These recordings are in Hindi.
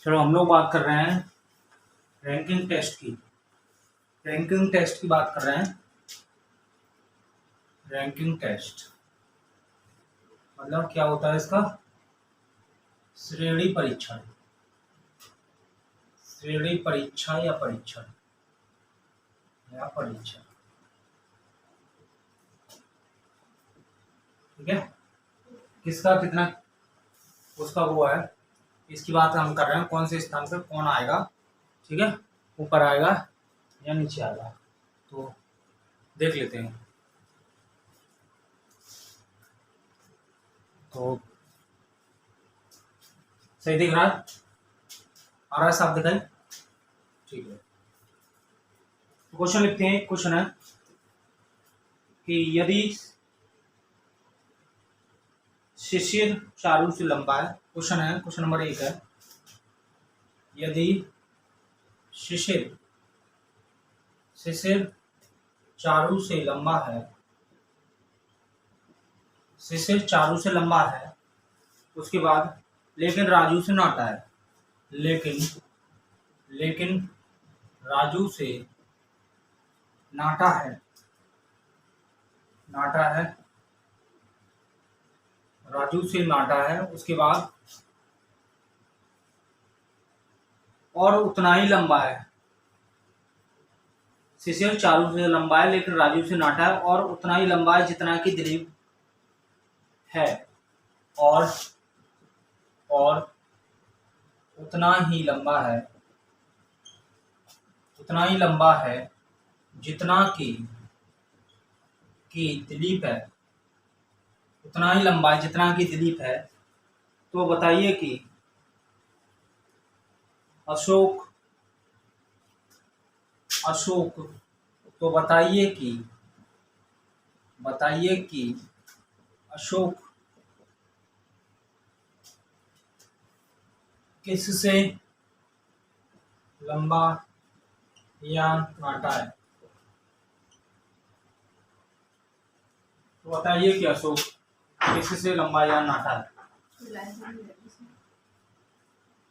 चलो हम लोग बात कर रहे हैं रैंकिंग टेस्ट की। रैंकिंग टेस्ट की बात कर रहे हैं। रैंकिंग टेस्ट मतलब क्या होता है इसका? श्रेणी परीक्षण। श्रेणी परीक्षा या परीक्षण या परीक्षण, ठीक है। किसका कितना उसका वो है, इसकी बात हम कर रहे हैं। कौन से स्थान पर कौन आएगा, ठीक है, ऊपर आएगा या नीचे आएगा, तो देख लेते हैं। तो सही दिख रहा है? आ रहा है साफ दिखाई? ठीक है। तो क्वेश्चन लिखते हैं। क्वेश्चन है कि यदि शिशिर चारू से लंबा है। क्वेश्चन है, क्वेश्चन नंबर 1 है, यदि शिशिर चारू से लंबा है, शिशिर चारू से लंबा है, उसके बाद लेकिन राजू से नाटा है, लेकिन राजू से नाटा है, राजू से नाटा है, उसके बाद और उतना ही लंबा है। शिशिर चारू से लंबा है लेकिन राजू से नाटा है और उतना ही लंबा है जितना कि दिलीप है, और उतना ही लंबा है जितना कि दिलीप है, उतना ही लंबा है जितना कि दिलीप है। तो बताइए कि अशोक तो बताइए कि अशोक किससे लंबा या नाटा है? तो बताइए कि अशोक किससे लंबा या नाटा है।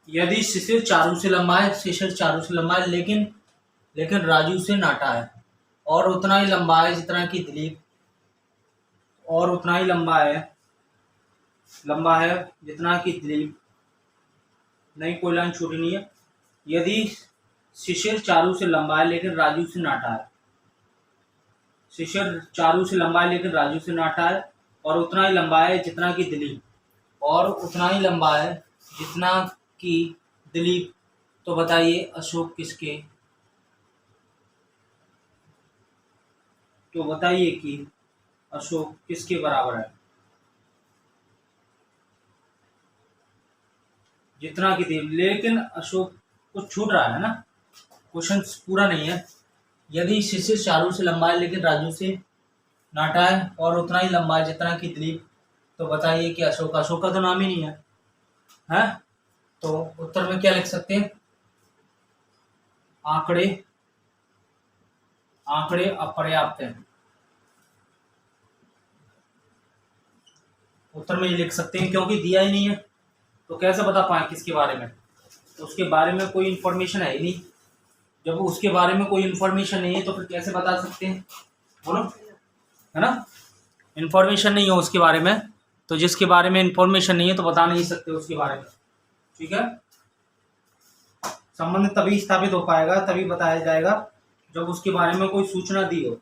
यदि शिशिर चारू से लंबा है, लेकिन राजू से नाटा है और उतना ही लंबा है जितना कि दिलीप, और उतना ही लंबा है जितना कि दिलीप, नहीं कोई लाइन छोटी नहीं है। यदि शिशिर चारू से लंबा है लेकिन राजू से नाटा है, शिशिर चारू से लंबा है लेकिन राजू से नाटा है और उतना ही लंबा है जितना कि दिलीप, और उतना ही लंबा है जितना कि दिलीप। तो बताइए अशोक किसके, तो बताइए कि अशोक किसके बराबर है? जितना कि दिलीप, लेकिन अशोक कुछ छूट रहा है ना, क्वेश्चन पूरा नहीं है। यदि शिशिर चारू से लंबा है लेकिन राजू से नाटा है और उतना ही लंबा है जितना कि दिलीप, तो बताइए कि अशोक का तो नाम ही नहीं है? तो उत्तर में क्या लिख सकते हैं? आंकड़े अपर्याप्त हैं। उत्तर में ये लिख सकते हैं क्योंकि दिया ही नहीं है, तो कैसे बता पाए किसके बारे में? तो उसके बारे में कोई इन्फॉर्मेशन है ही नहीं। जब उसके बारे में कोई इन्फॉर्मेशन नहीं है तो फिर कैसे बता सकते हैं? बोलो, है ना? इन्फॉर्मेशन नहीं है उसके बारे में, तो जिसके बारे में इन्फॉर्मेशन नहीं है तो बता नहीं सकते उसके बारे में, ठीक है। संबंध तभी स्थापित हो पाएगा, तभी बताया जाएगा जब उसके बारे में कोई सूचना दी हो,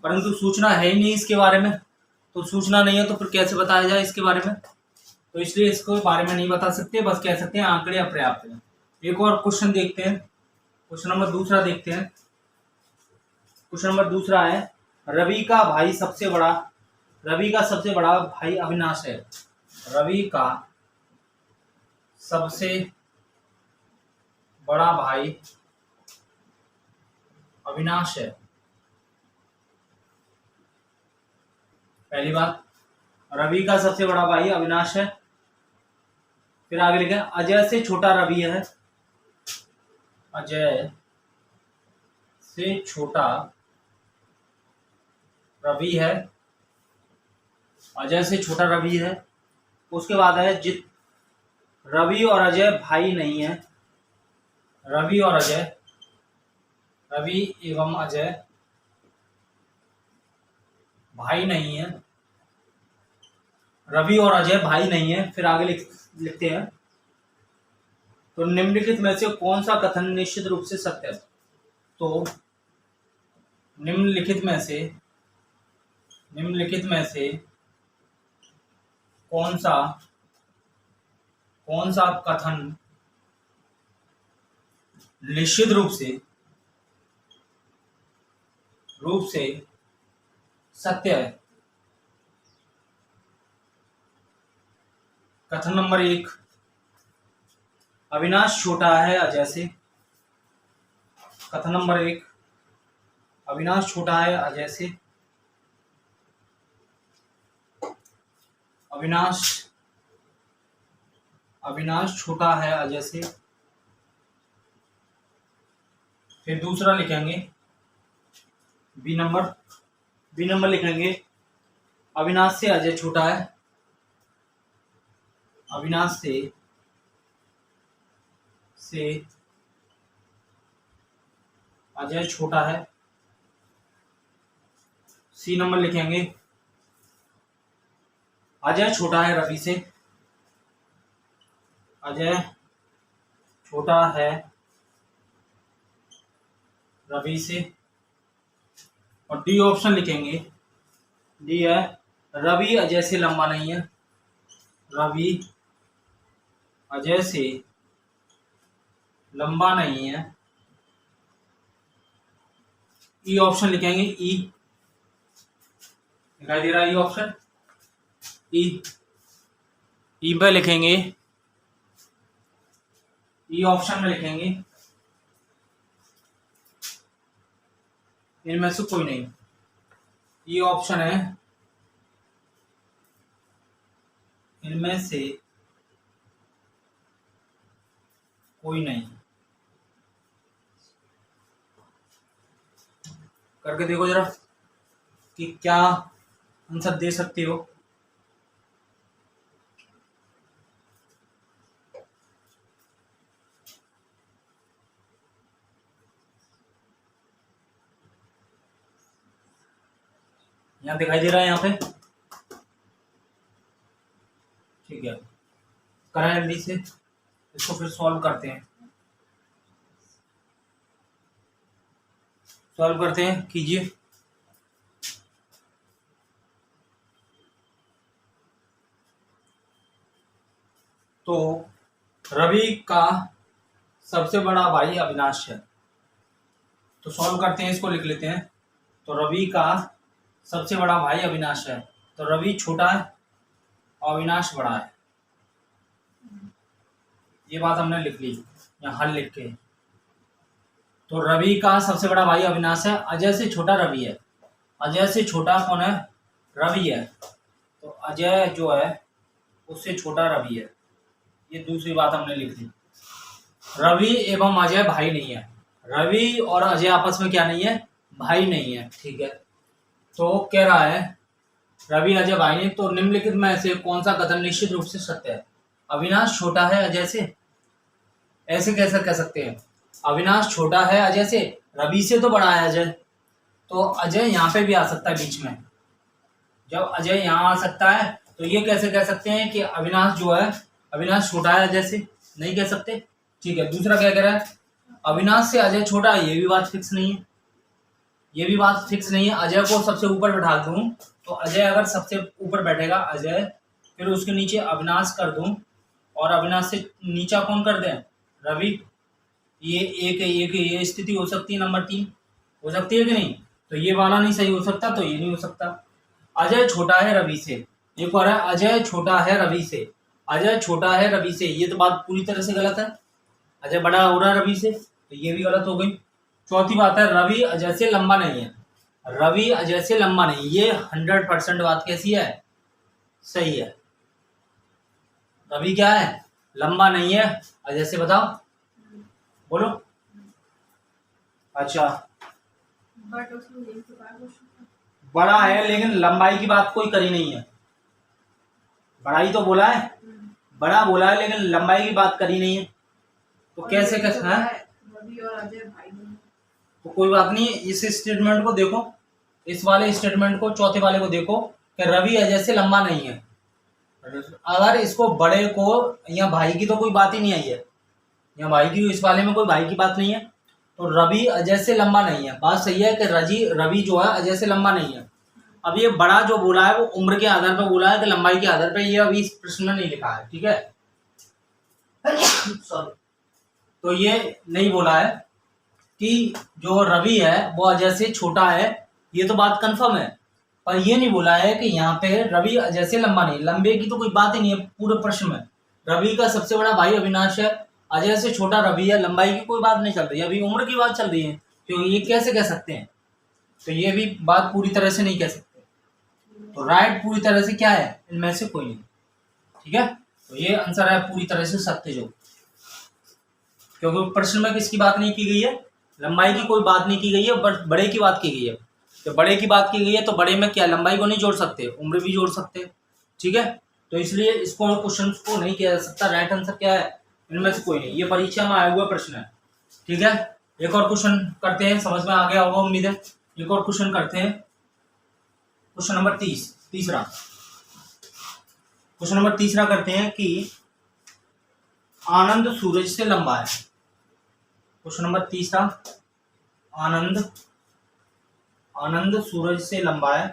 परंतु सूचना है ही नहीं इसके बारे में, तो सूचना नहीं है तो फिर कैसे बताया जाए इसके बारे में? तो इसलिए इसको बारे में नहीं बता सकते, बस कह सकते हैं आंकड़े अपर्याप्त हैं। एक और क्वेश्चन देखते हैं, क्वेश्चन नंबर दूसरा देखते हैं। क्वेश्चन नंबर दूसरा है, रवि का सबसे बड़ा भाई अविनाश है। रवि का सबसे बड़ा भाई अविनाश है। पहली बात, रवि का सबसे बड़ा भाई अविनाश है। फिर आगे लिखें अजय से छोटा रवि है। अजय से छोटा रवि है, अजय से छोटा रवि है। उसके बाद है रवि और अजय भाई नहीं है। रवि और अजय, रवि एवं अजय भाई नहीं है, रवि और अजय भाई नहीं है। फिर आगे लिखते हैं, तो निम्नलिखित में से कौन सा कथन निश्चित रूप से सत्य है? तो निम्नलिखित में से कौन सा कथन निश्चित रूप से सत्य है? कथन नंबर 1, अविनाश छोटा है अजय से। कथन नंबर 1, अविनाश छोटा है अजय से। अविनाश छोटा है अजय से। फिर दूसरा लिखेंगे बी नंबर लिखेंगे, अविनाश से अजय छोटा है। अविनाश से अजय छोटा है। सी नंबर लिखेंगे, अजय छोटा है रवि से। अजय छोटा है रवि से। और डी ऑप्शन लिखेंगे, डी है, रवि अजय से लंबा नहीं है। रवि अजय से लंबा नहीं है। ई ऑप्शन लिखेंगे, ई दिखाई दे रहा है, ई ऑप्शन, ई पे लिखेंगे, ई ऑप्शन में लिखेंगे, इनमें से कोई नहीं। ई ऑप्शन है, इनमें से कोई नहीं। करके देखो जरा कि क्या आंसर दे सकते हो। यहाँ दिखाई दे रहा है यहाँ पे, ठीक है। करें जल्दी से इसको, फिर सॉल्व करते हैं। कीजिए। तो रवि का सबसे बड़ा भाई अविनाश है, तो सॉल्व करते हैं, इसको लिख लेते हैं। तो रवि का सबसे बड़ा भाई अविनाश है, तो रवि छोटा है और अविनाश बड़ा है। ये बात हमने लिख ली यहाँ हल लिख के। तो रवि का सबसे बड़ा भाई अविनाश है, अजय से छोटा रवि है। अजय से छोटा कौन है? रवि है। तो अजय जो है उससे छोटा रवि है। ये दूसरी बात हमने लिख ली। रवि एवं अजय भाई नहीं है। रवि और अजय आपस में क्या नहीं है? भाई नहीं है, ठीक है। तो कह रहा है रवि अजय भाई नहीं, तो निम्नलिखित में से कौन सा कथन निश्चित रूप से सत्य है? अविनाश छोटा है अजय से, ऐसे कैसे कह सकते हैं? अविनाश छोटा है अजय से, रवि से तो बड़ा है अजय, तो अजय यहाँ पे भी आ सकता है बीच में। जब अजय यहाँ आ सकता है तो ये कैसे कह सकते हैं कि अविनाश जो है, अविनाश छोटा है अजय से? नहीं कह सकते, ठीक है। दूसरा क्या कह रहा है? अविनाश से अजय छोटा है, ये भी बात फिक्स नहीं है। ये भी बात फिक्स नहीं है। अजय को सबसे ऊपर बैठा दूं तो अजय अगर सबसे ऊपर बैठेगा अजय, फिर उसके नीचे अविनाश कर दूं और अविनाश से नीचा कौन कर दें? रवि। ये एक ये स्थिति हो सकती है, नंबर 3 हो सकती है कि नहीं? तो ये वाला नहीं सही हो सकता, तो ये नहीं हो सकता। अजय छोटा है रवि से, एक और है अजय छोटा है रवि से। अजय छोटा है रवि से, ये तो बात पूरी तरह से गलत है। अजय बड़ा हो रहा है रवि से, तो ये भी गलत हो गई। चौथी बात है रवि अजय से लंबा नहीं है। रवि अजय से लंबा नहीं, ये 100% बात कैसी है? सही है। रवि क्या है? लंबा नहीं है अजय से, बताओ, बोलो। अच्छा, बड़ा है लेकिन लंबाई की बात कोई करी नहीं है। बड़ाई तो बोला है, बड़ा बोला है लेकिन लंबाई की बात करी नहीं है, तो कैसे कैसे है? रवि और अजय भाई दोनों। तो कोई बात नहीं, इस स्टेटमेंट को देखो, इस वाले स्टेटमेंट को, चौथे वाले को देखो कि रवि अजय से लंबा नहीं है। अगर इसको बड़े को, यहाँ भाई की तो कोई बात ही नहीं आई है, यहाँ भाई की, इस वाले में कोई भाई की बात नहीं है, तो रवि अजय से लंबा नहीं है। बात सही है कि रवि जो है अजय से लंबा नहीं है। अब ये बड़ा जो बोला है वो उम्र के आधार पर बोला है कि लंबाई के आधार पर, ये अभी इस प्रश्न में नहीं लिखा है, ठीक है। सॉरी, तो ये नहीं बोला है कि जो रवि है वो अजय से छोटा है, ये तो बात कंफर्म है, पर ये नहीं बोला है कि यहाँ पे रवि अजय से लंबा नहीं। लंबे की तो कोई बात ही नहीं है पूरे प्रश्न में। रवि का सबसे बड़ा भाई अविनाश है, अजय से छोटा रवि है, लंबाई की कोई बात नहीं चल रही है, अभी उम्र की बात चल रही है, तो ये कैसे कह सकते हैं? तो ये भी बात पूरी तरह से नहीं कह सकते। तो राइट पूरी तरह से क्या है, इनमें से कोई नहीं, ठीक है। तो ये आंसर है पूरी तरह से सत्य जो, क्योंकि प्रश्न में किसकी बात नहीं की गई है, लंबाई की कोई बात नहीं की गई है, बड़े की बात की गई है। तो बड़े की बात की गई है तो बड़े में क्या लंबाई को नहीं जोड़ सकते, उम्र भी जोड़ सकते हैं, ठीक है। तो इसलिए इसको क्वेश्चन को नहीं किया जा सकता। राइट आंसर क्या है, इनमें से कोई नहीं। ये परीक्षा में आया हुआ प्रश्न है, ठीक है। एक और क्वेश्चन करते हैं, समझ में आ गया होगा उम्मीद है। एक और क्वेश्चन करते हैं, क्वेश्चन नंबर 30 क्वेश्चन नंबर 30 करते हैं कि आनंद सूरज से लंबा है। क्वेश्चन नंबर 30, आनंद सूरज से लंबा है,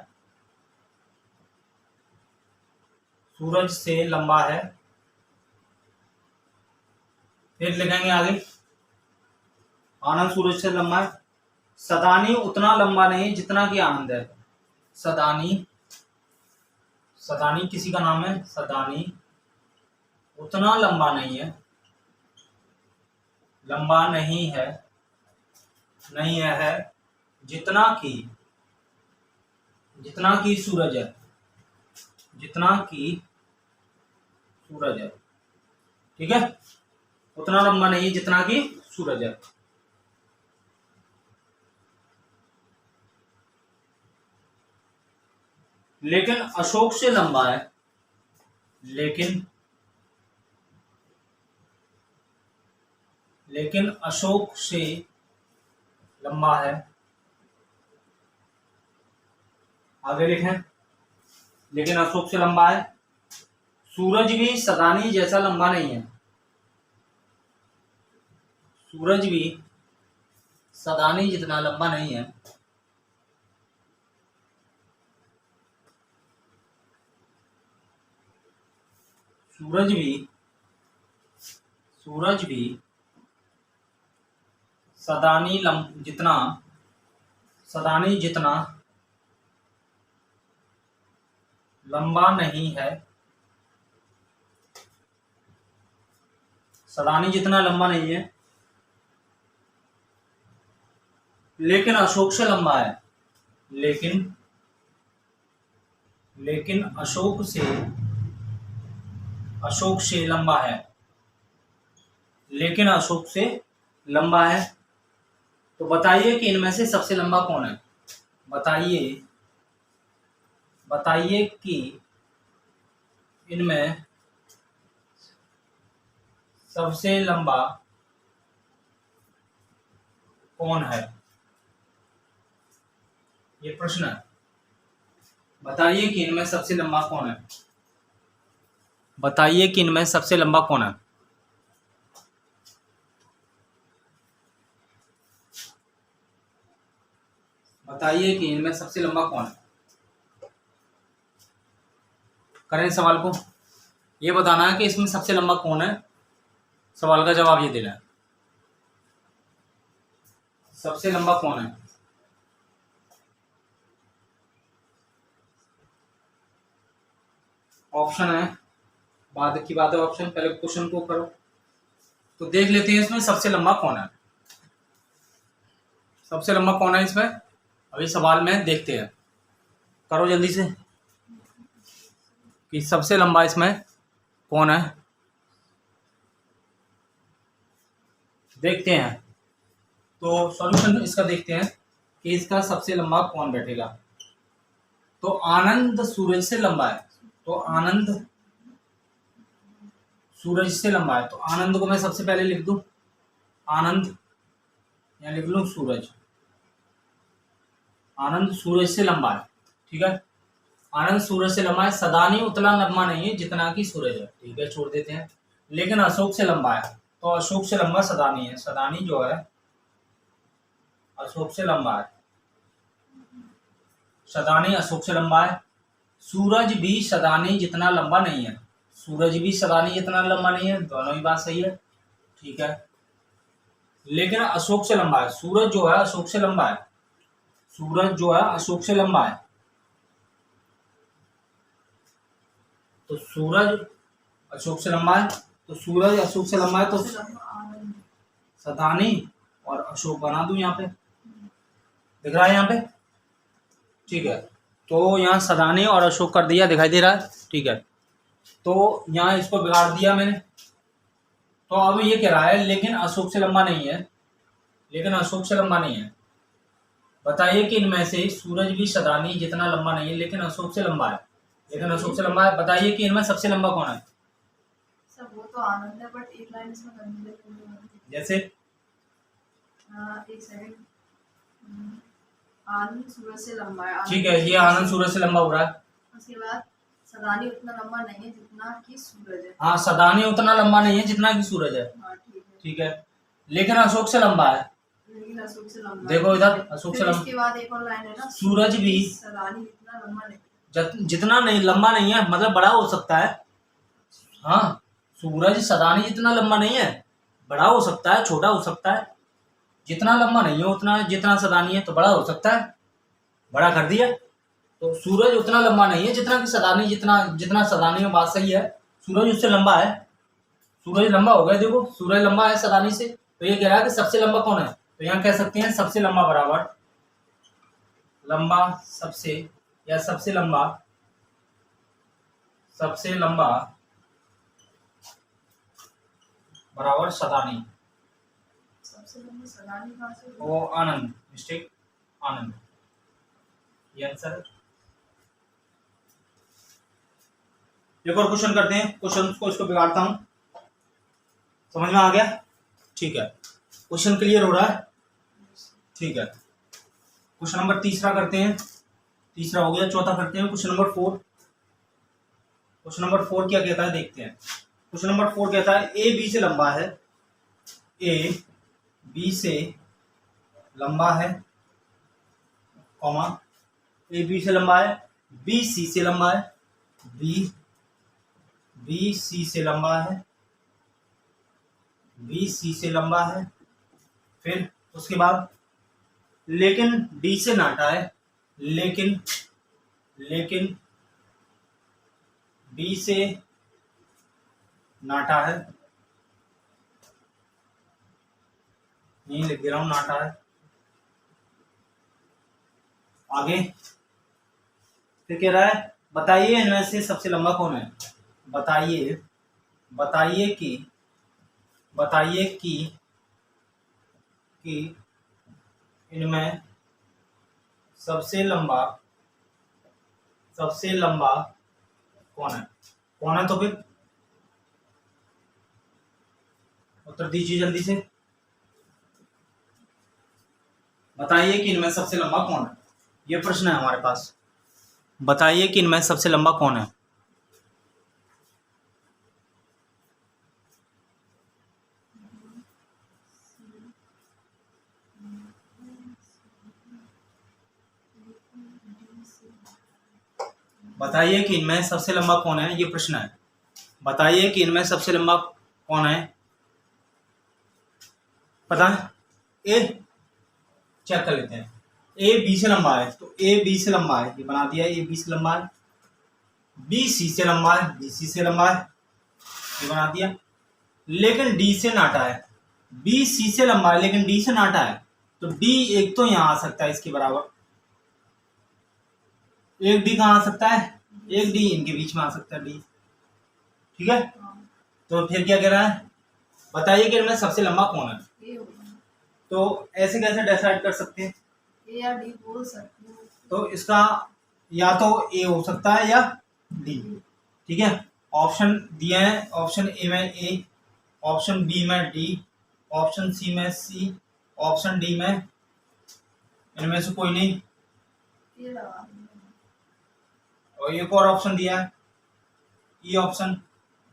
सूरज से लंबा है। फिर लिखेंगे आगे, आनंद सूरज से लंबा है। सदानी उतना लंबा नहीं जितना कि आनंद है। सदानी किसी का नाम है, सदानी उतना लंबा नहीं है, लंबा नहीं है जितना कि सूरज है, जितना कि सूरज है, ठीक है। उतना लंबा नहीं है जितना कि सूरज है। लेकिन अशोक से लंबा है, लेकिन अशोक से लंबा है। आगे लिखें, लेकिन अशोक से लंबा है। सूरज भी सदानी जैसा लंबा नहीं है, सूरज भी सदानी जितना लंबा नहीं है। सूरज भी सदानी जितना लंबा नहीं है, सदानी जितना लंबा नहीं है, लेकिन अशोक से लंबा है। लेकिन अशोक से लंबा है, लेकिन अशोक से लंबा है। तो बताइए कि इनमें से सबसे लंबा कौन है। बताइए कि इनमें सबसे लंबा कौन है, ये प्रश्न है। बताइए कि इनमें सबसे लंबा कौन है। बताइए कि इनमें सबसे लंबा कौन है। बताइए कि इनमें सबसे लंबा कौन है। करें सवाल को, ये बताना है कि इसमें सबसे लंबा कौन है। सवाल का जवाब ये देना है, सबसे लंबा कौन है। ऑप्शन है, बाद की बात है ऑप्शन, पहले क्वेश्चन को करो तो देख लेते हैं इसमें सबसे लंबा कौन है। सबसे लंबा कौन है इसमें, अभी सवाल में देखते हैं। करो जल्दी से कि सबसे लंबा इसमें कौन है, देखते हैं। तो सॉल्यूशन इसका देखते हैं कि इसका सबसे लंबा कौन बैठेगा। तो आनंद सूरज से लंबा है, तो आनंद सूरज से लंबा है, तो आनंद को मैं सबसे पहले लिख दूं, आनंद यहाँ लिख लूँ सूरज, आनंद सूरज से लंबा है, ठीक है। आनंद सूरज से लंबा है, सदानी उतना लंबा नहीं है जितना कि सूरज है, ठीक है, छोड़ देते हैं। लेकिन अशोक से लंबा है, तो अशोक से लंबा सदानी है, सदानी जो है अशोक से लंबा है, सदानी अशोक से लंबा है। सूरज भी सदानी जितना लंबा नहीं है, सूरज भी सदानी जितना लंबा नहीं है, दोनों ही बात सही है, ठीक है। लेकिन अशोक से लंबा है, सूरज जो है अशोक से लंबा है, सूरज जो है अशोक से लंबा है, तो सूरज अशोक से लंबा है, तो सूरज अशोक से लंबा है, तो सदानी और अशोक बना दूं यहाँ पे, दिख रहा है यहाँ पे, ठीक है। तो यहाँ सदानी और अशोक कर दिया, दिखाई दे रहा है, ठीक है। तो यहाँ इसको बिगाड़ दिया मैंने। तो अब ये कह रहा है लेकिन अशोक से लंबा नहीं है, लेकिन अशोक से लंबा नहीं है। बताइए कि इनमें से सूरज भी सदानी जितना लंबा नहीं है लेकिन अशोक से लंबा है, लेकिन अशोक से लंबा है। बताइए कि इनमें सबसे लंबा कौन है? सर वो तो आनंद है, बट एक लाइन इसमें करनी है। जैसे एक सेकंड, आनंद सूरज से लंबा है, ठीक है, ये आनंद सूरज से लंबा हो रहा है। उसके बाद सदानी उतना लंबा नहीं है जितना कि सूरज है। हाँ, सदानी उतना लंबा नहीं है जितना कि सूरज है, हाँ ठीक है, ठीक है। लेकिन अशोक से लंबा है, लेकिन अशोक से लंबा देखो इधर अशोक से फिर लंबा। इसके बाद एक और लाइन है ना, सूरज भी सदानी इतना लंबा नहीं, जितना नहीं लंबा नहीं है, मतलब बड़ा हो सकता है। हाँ, सूरज सदानी जितना लंबा नहीं है, बड़ा हो सकता है, छोटा हो सकता है, जितना लंबा नहीं है उतना जितना सदानी है तो बड़ा हो सकता है, बड़ा कर दिया। तो सूरज उतना लंबा नहीं है जितना कि सदानी, जितना सदानी में बात सही है, सूरज उससे लंबा है, सूरज लंबा हो गया, देखो सूरज लंबा है सदानी से। तो ये कह रहा है कि सबसे लंबा कौन है, तो यहाँ कह सकते हैं सबसे लंबा बराबर लंबा सबसे, या सबसे लंबा बराबर सदानी। सबसे लंबी सदानी कहाँ से? वो आनंद, मिस्टेक, आनंद, ये आंसर है। एक और क्वेश्चन करते हैं, क्वेश्चन को इसको बिगाड़ता हूं, समझ में आ गया, ठीक है। क्वेश्चन क्लियर हो रहा है, ठीक है। क्वेश्चन नंबर तीसरा करते हैं, तीसरा हो गया, चौथा करते हैं क्वेश्चन नंबर 4। क्वेश्चन नंबर 4 क्या कहता है देखते हैं। क्वेश्चन नंबर 4 कहता है ए बी से लंबा है, ए बी से लंबा है, कॉमा, ए बी से लंबा है, बी सी से लंबा है, बी सी से लंबा है, बी सी से लंबा है। फिर उसके बाद लेकिन डी से नाटा है, लेकिन डी से नाटा है, यहीं लिख दे रहा हूं, नाटा है। आगे फिर कह रहा है बताइए इनमें से सबसे लंबा कौन है। बताइए कि इनमें सबसे लंबा कौन है, तो फिर उत्तर दीजिए जल्दी से। बताइए कि इनमें सबसे लंबा कौन है, ये प्रश्न है हमारे पास। बताइए कि इनमें सबसे लंबा कौन है। बताइए कि इनमें सबसे लंबा कौन है, ये प्रश्न है। बताइए कि इनमें सबसे लंबा कौन है। पता है, ए चेक कर लेते हैं। ए बी से लंबा है, तो ए बी से लंबा है, ये बना दिया, ए बी से लंबा है। बी सी से लंबा है, बी सी से लंबा है, ये बना दिया। लेकिन डी से नाटा है, बी सी से लंबा है लेकिन डी से नाटा है, तो डी एक तो यहाँ आ सकता है इसके बराबर, एक डी कहाँ आ सकता है, एक डी इनके बीच में आ सकता है, डी, ठीक है। तो फिर क्या कह रहा है, बताइए कि इनमें सबसे लंबा कौन है। तो ऐसे कैसे डिसाइड कर सकते हैं, ए या डी बोल सकते हैं। तो इसका या तो ए हो सकता है या डी, ठीक है। ऑप्शन दिए हैं, ऑप्शन ए में ए, ऑप्शन बी में डी, ऑप्शन सी में सी, ऑप्शन डी में इनमें से कोई नहीं, ये लगा। और एक और ऑप्शन दिया है, ये ऑप्शन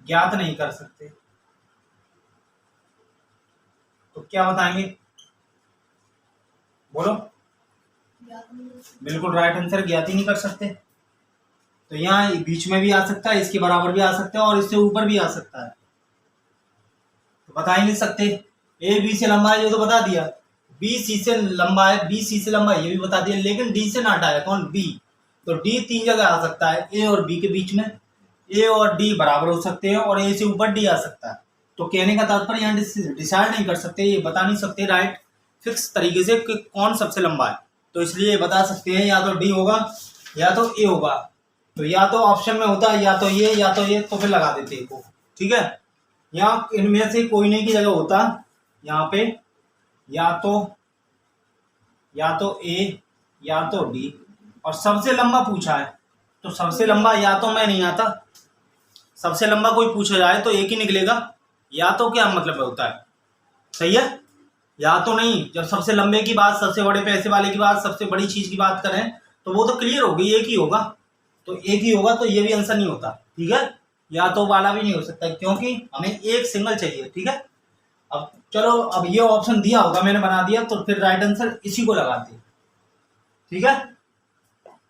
ज्ञात नहीं कर सकते, तो क्या बताएंगे, बोलो। बिल्कुल राइट आंसर, ज्ञात ही नहीं कर सकते। तो यहाँ बीच में भी आ सकता है, इसके बराबर भी आ सकता है, और इससे ऊपर भी आ सकता है, तो बता ही नहीं सकते। ए बी से लंबा है ये तो बता दिया, बी सी से लंबा है, बी सी से लंबा है ये भी बता दिया, लेकिन डी से नाटा है कौन, बी। तो डी 3 जगह आ सकता है, ए और बी के बीच में, ए और डी बराबर हो सकते हैं, और ए से ऊपर डी आ सकता है। तो कहने का तात्पर्य यहाँ डिसाइड नहीं कर सकते, ये बता नहीं सकते राइट फिक्स तरीके से कि कौन सबसे लंबा है। तो इसलिए बता सकते हैं या तो डी होगा या तो ए होगा। तो या तो ऑप्शन में होता है या तो ये, तो फिर लगा देते हैं को, ठीक है। यहाँ इनमें से कोई नहीं की जगह होता, यहाँ पे या तो ए या तो डी, और सबसे लंबा पूछा है, तो सबसे लंबा या तो मैं नहीं आता, सबसे लंबा कोई पूछा जाए तो एक ही निकलेगा, या तो क्या मतलब होता है, सही है, या तो नहीं। जब सबसे लंबे की बात, सबसे बड़े पैसे वाले की बात, सबसे बड़ी चीज की बात करें तो वो तो क्लियर होगी, एक ही होगा, तो एक ही होगा, तो ये भी आंसर नहीं होता, ठीक है। या तो वाला भी नहीं हो सकता, क्योंकि हमें एक सिंगल चाहिए, ठीक है। अब चलो, अब ये ऑप्शन दिया होगा, मैंने बना दिया, तो फिर राइट आंसर इसी को लगाते हैं, ठीक है।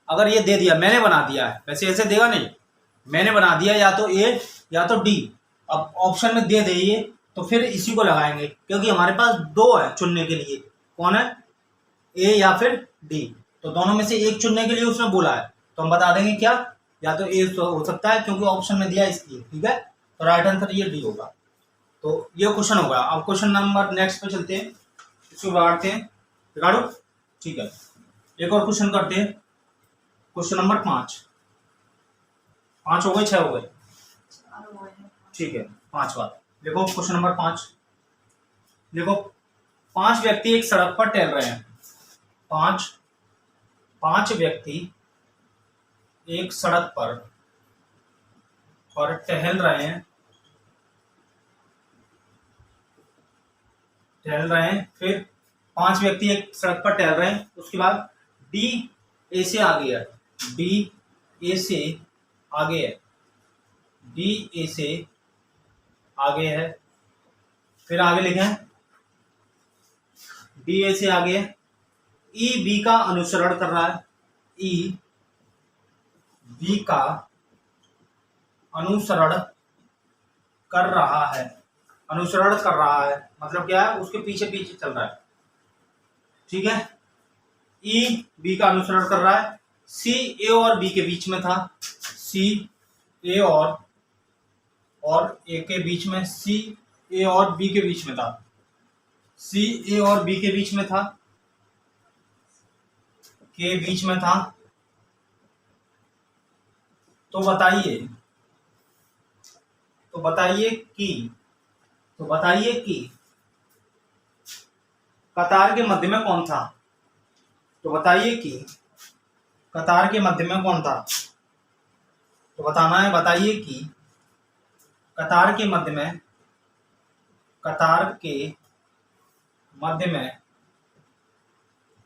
अगर ये दे दिया, मैंने बना दिया है, वैसे ऐसे देगा नहीं, मैंने बना दिया या तो ए या तो डी, अब ऑप्शन में दे ये, तो फिर इसी को लगाएंगे, क्योंकि हमारे पास 2 है चुनने के लिए, कौन है, ए या फिर डी। तो दोनों में से एक चुनने के लिए उसने बोला है, तो हम बता देंगे क्या, या तो ए हो सकता है, क्योंकि ऑप्शन में दिया इसलिए, ठीक है। तो राइट आंसर ये डी होगा। तो ये क्वेश्चन होगा। अब क्वेश्चन नंबर नेक्स्ट पे चलते हैं, इसको बिगाड़ते हैं, बिगाड़ो, ठीक है। एक और क्वेश्चन करते हैं, क्वेश्चन नंबर 5 हो गए, 6 हो गए, ठीक है, 5 बात। देखो क्वेश्चन नंबर 5, देखो 5 व्यक्ति एक सड़क पर टहल रहे हैं, 5 व्यक्ति एक सड़क पर और टहल रहे हैं, फिर 5 व्यक्ति एक सड़क पर टहल रहे हैं, उसके बाद डी ए से आगे है, डी ए से आगे है, फिर आगे लिखे हैं डी ए से आगे है, ई बी का अनुसरण कर रहा है, ई बी का अनुसरण कर रहा है, मतलब क्या है, उसके पीछे पीछे चल रहा है, ठीक है। ई बी का अनुसरण कर रहा है, सी ए और बी के बीच में था, सी ए और ए के बीच में, सी ए और बी के बीच में था, तो बताइए कि कतार के मध्य में कौन था, तो बताइए कि कतार के मध्य में कौन था, तो बताना है, बताइए कि कतार के मध्य में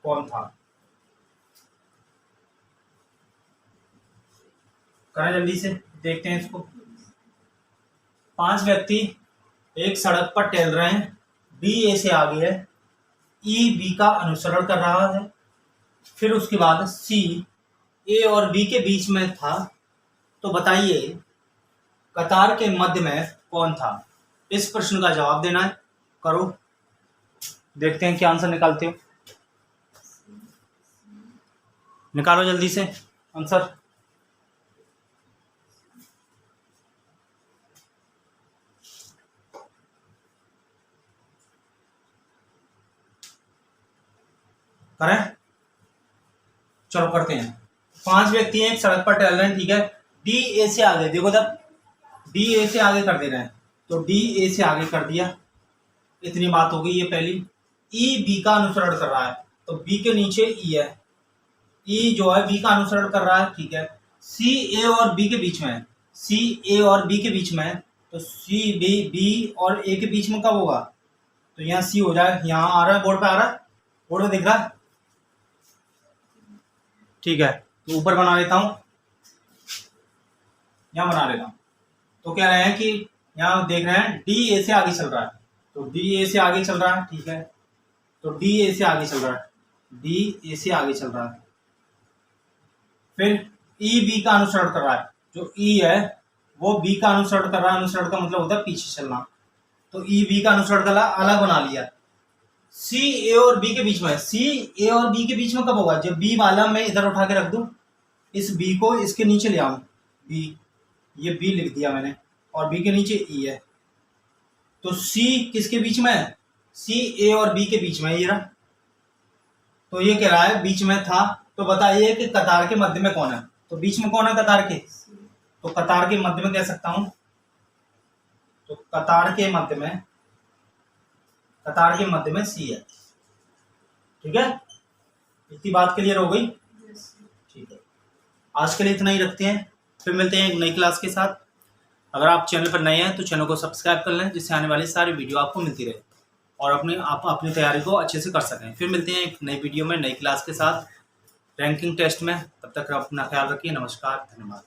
कौन था। करें जल्दी से, देखते हैं इसको। 5 व्यक्ति एक सड़क पर टहल रहे हैं, डी ए से आगे है, ई बी का अनुसरण कर रहा है, फिर उसके बाद सी ए और बी के बीच में था, तो बताइए कतार के मध्य में कौन था। इस प्रश्न का जवाब देना है, करो, देखते हैं क्या आंसर निकालते हो, निकालो जल्दी से आंसर। करें, चलो करते हैं। 5 व्यक्ति हैं, एक सड़क पर टहल रहे हैं, ठीक है, डी ए से आगे, देखो जब डी ए से आगे कर दे रहे हैं, तो डी ए से आगे कर दिया, इतनी बात हो गई, ये पहली। ई बी का अनुसरण कर रहा है, तो बी के नीचे ई है, ई जो है बी का अनुसरण कर रहा है, ठीक है। सी ए और बी के बीच में है, तो सी बी और ए के बीच में कब होगा, तो यहाँ सी हो जाए, यहाँ आ रहा है बोर्ड पे, आ रहा है बोर्ड पे दिख रहा है, ठीक है। तो ऊपर बना लेता हूँ, यहाँ बना लेता हूँ। तो कह रहे हैं कि यहाँ देख रहे हैं डी ए से आगे चल रहा है, तो डी ए से आगे चल रहा है, ठीक है। तो डी ए से आगे चल रहा है, डी ए से आगे चल रहा है। फिर ई बी का अनुसरण कर रहा है, जो ई है वो बी का अनुसरण कर रहा है। अनुसरण का मतलब होता है पीछे चलना। तो ई बी का अनुसरण कर रहा, अलग बना लिया। सी ए और बी के बीच में, सी ए और बी के बीच में कब होगा, जब बी वाला मैं इधर उठा के रख दूं, इस बी को इसके नीचे ले आऊं, बी, ये बी लिख दिया मैंने, और बी के नीचे ई है। तो सी किसके बीच में है, सी ए और बी के बीच में ये रहा। तो ये कह रहा है बीच में था, तो बताइए कि कतार के मध्य में कौन है। तो बीच में कौन है कतार के, तो कतार के मध्य में कह सकता हूं, तो कतार के मध्य में, कतार के मध्य में सी है, ठीक है। इतनी बात क्लियर हो गई, ठीक है। आज के लिए इतना ही रखते हैं, फिर मिलते हैं एक नई क्लास के साथ। अगर आप चैनल पर नए हैं तो चैनल को सब्सक्राइब कर लें, जिससे आने वाली सारी वीडियो आपको मिलती रहे और आप अपनी तैयारी को अच्छे से कर सकें। फिर मिलते हैं एक नई वीडियो में, नई क्लास के साथ, रैंकिंग टेस्ट में। तब तक अपना ख्याल रखिए। नमस्कार, धन्यवाद।